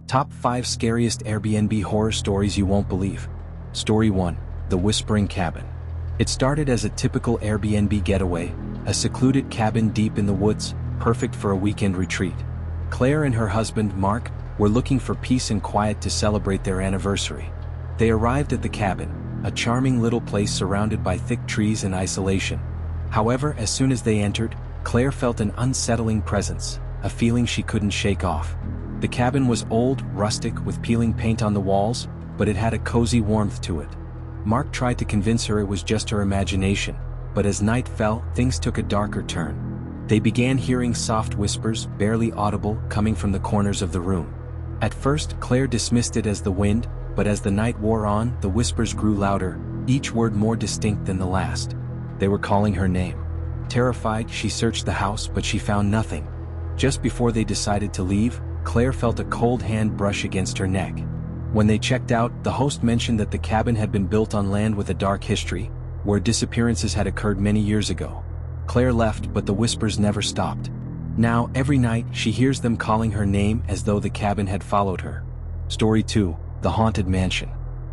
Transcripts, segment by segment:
Top 5 Scariest Airbnb Horror Stories You Won't Believe. Story 1. The Whispering Cabin. It started as a typical Airbnb getaway, a secluded cabin deep in the woods, perfect for a weekend retreat. Claire and her husband, Mark, were looking for peace and quiet to celebrate their anniversary. They arrived at the cabin, a charming little place surrounded by thick trees and isolation. However, as soon as they entered, Claire felt an unsettling presence, a feeling she couldn't shake off. The cabin was old, rustic, with peeling paint on the walls, but it had a cozy warmth to it. Mark tried to convince her it was just her imagination, but as night fell, things took a darker turn. They began hearing soft whispers, barely audible, coming from the corners of the room. At first, Claire dismissed it as the wind, but as the night wore on, the whispers grew louder, each word more distinct than the last. They were calling her name. Terrified, she searched the house, but she found nothing. Just before they decided to leave, Claire felt a cold hand brush against her neck. When they checked out, the host mentioned that the cabin had been built on land with a dark history, where disappearances had occurred many years ago. Claire left, but the whispers never stopped. Now, every night, she hears them calling her name as though the cabin had followed her. Story 2. The Haunted Mansion.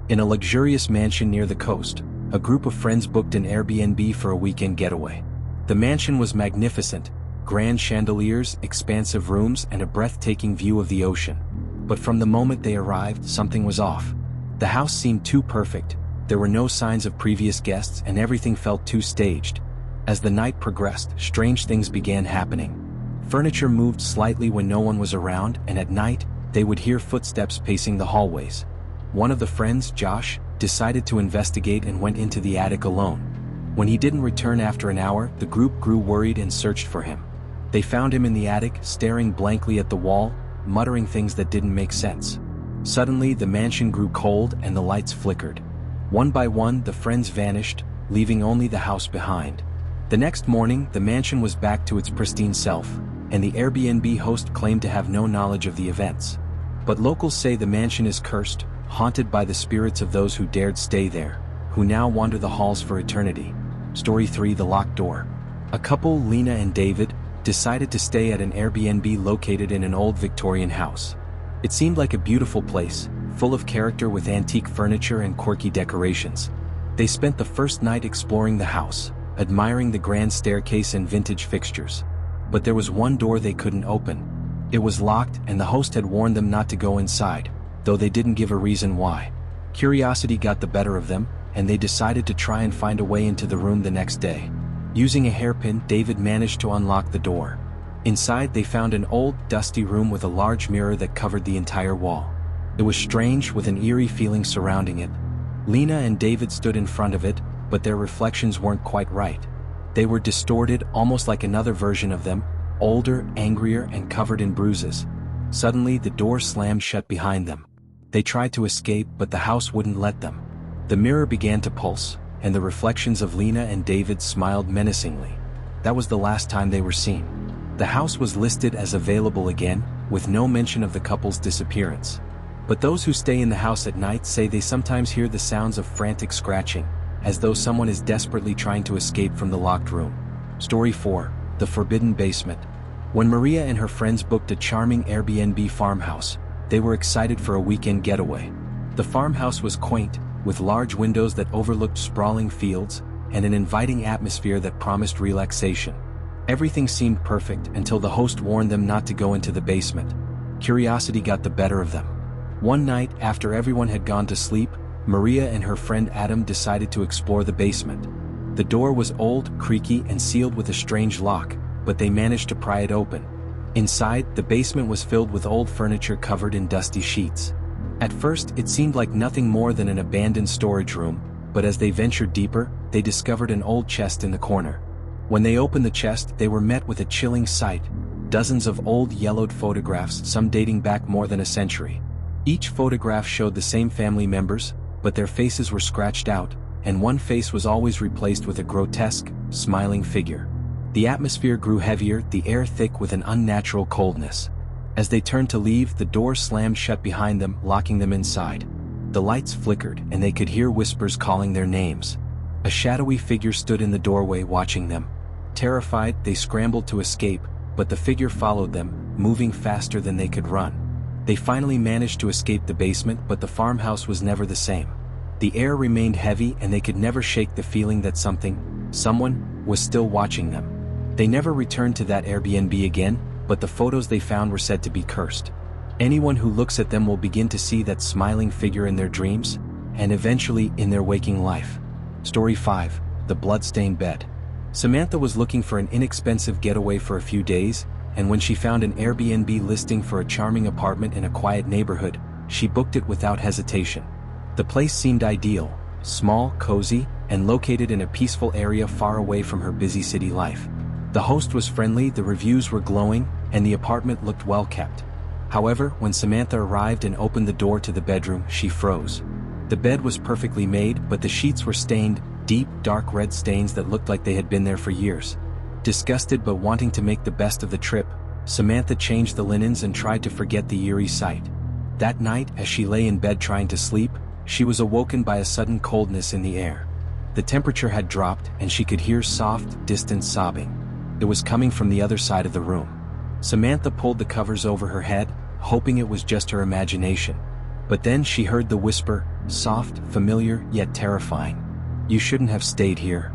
In a luxurious mansion near the coast, a group of friends booked an Airbnb for a weekend getaway. The mansion was magnificent, grand chandeliers, expansive rooms, and a breathtaking view of the ocean. But from the moment they arrived, something was off. The house seemed too perfect, there were no signs of previous guests, and everything felt too staged. As the night progressed, strange things began happening. Furniture moved slightly when no one was around, and at night, they would hear footsteps pacing the hallways. One of the friends, Josh, decided to investigate and went into the attic alone. When he didn't return after an hour, the group grew worried and searched for him. They found him in the attic, staring blankly at the wall, muttering things that didn't make sense. Suddenly, the mansion grew cold and the lights flickered. One by one, the friends vanished, leaving only the house behind. The next morning, the mansion was back to its pristine self, and the Airbnb host claimed to have no knowledge of the events. But locals say the mansion is cursed, haunted by the spirits of those who dared stay there, who now wander the halls for eternity. Story 3. The Locked Door. A couple, Lena and David, decided to stay at an Airbnb located in an old Victorian house. It seemed like a beautiful place, full of character with antique furniture and quirky decorations. They spent the first night exploring the house, admiring the grand staircase and vintage fixtures. But there was one door they couldn't open. It was locked, and the host had warned them not to go inside, though they didn't give a reason why. Curiosity got the better of them, and they decided to try and find a way into the room the next day. Using a hairpin, David managed to unlock the door. Inside, they found an old, dusty room with a large mirror that covered the entire wall. It was strange, with an eerie feeling surrounding it. Lena and David stood in front of it, but their reflections weren't quite right. They were distorted, almost like another version of them, older, angrier, and covered in bruises. Suddenly, the door slammed shut behind them. They tried to escape, but the house wouldn't let them. The mirror began to pulse, and the reflections of Lena and David smiled menacingly. That was the last time they were seen. The house was listed as available again, with no mention of the couple's disappearance. But those who stay in the house at night say they sometimes hear the sounds of frantic scratching, as though someone is desperately trying to escape from the locked room. Story 4. The Forbidden Basement. When Maria and her friends booked a charming Airbnb farmhouse, they were excited for a weekend getaway. The farmhouse was quaint, with large windows that overlooked sprawling fields, and an inviting atmosphere that promised relaxation. Everything seemed perfect until the host warned them not to go into the basement. Curiosity got the better of them. One night, after everyone had gone to sleep, Maria and her friend Adam decided to explore the basement. The door was old, creaky, and sealed with a strange lock, but they managed to pry it open. Inside, the basement was filled with old furniture covered in dusty sheets. At first, it seemed like nothing more than an abandoned storage room, but as they ventured deeper, they discovered an old chest in the corner. When they opened the chest, they were met with a chilling sight: dozens of old yellowed photographs, some dating back more than a century. Each photograph showed the same family members, but their faces were scratched out, and one face was always replaced with a grotesque, smiling figure. The atmosphere grew heavier, the air thick with an unnatural coldness. As they turned to leave, the door slammed shut behind them, locking them inside. The lights flickered, and they could hear whispers calling their names. A shadowy figure stood in the doorway watching them. Terrified, they scrambled to escape, but the figure followed them, moving faster than they could run. They finally managed to escape the basement, but the farmhouse was never the same. The air remained heavy and they could never shake the feeling that someone, was still watching them. They never returned to that Airbnb again, but the photos they found were said to be cursed. Anyone who looks at them will begin to see that smiling figure in their dreams, and eventually in their waking life. Story 5. The Bloodstained Bed. Samantha was looking for an inexpensive getaway for a few days, and when she found an Airbnb listing for a charming apartment in a quiet neighborhood, she booked it without hesitation. The place seemed ideal, small, cozy, and located in a peaceful area far away from her busy city life. The host was friendly, the reviews were glowing, and the apartment looked well kept. However, when Samantha arrived and opened the door to the bedroom, she froze. The bed was perfectly made, but the sheets were stained, deep, dark red stains that looked like they had been there for years. Disgusted but wanting to make the best of the trip, Samantha changed the linens and tried to forget the eerie sight. That night, as she lay in bed trying to sleep, she was awoken by a sudden coldness in the air. The temperature had dropped, and she could hear soft, distant sobbing. It was coming from the other side of the room. Samantha pulled the covers over her head, hoping it was just her imagination. But then she heard the whisper, soft, familiar, yet terrifying. "You shouldn't have stayed here."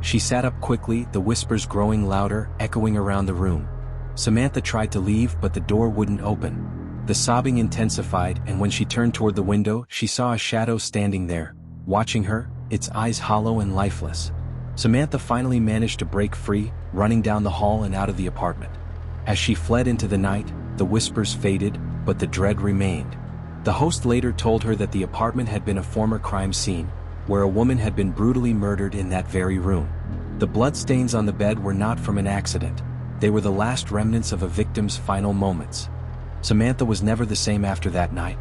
She sat up quickly, the whispers growing louder, echoing around the room. Samantha tried to leave, but the door wouldn't open. The sobbing intensified, and when she turned toward the window, she saw a shadow standing there, watching her, its eyes hollow and lifeless. Samantha finally managed to break free, running down the hall and out of the apartment. As she fled into the night, the whispers faded, but the dread remained. The host later told her that the apartment had been a former crime scene, where a woman had been brutally murdered in that very room. The bloodstains on the bed were not from an accident. They were the last remnants of a victim's final moments. Samantha was never the same after that night.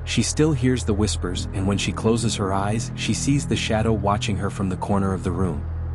She still hears the whispers, and when she closes her eyes, she sees the shadow watching her from the corner of the room.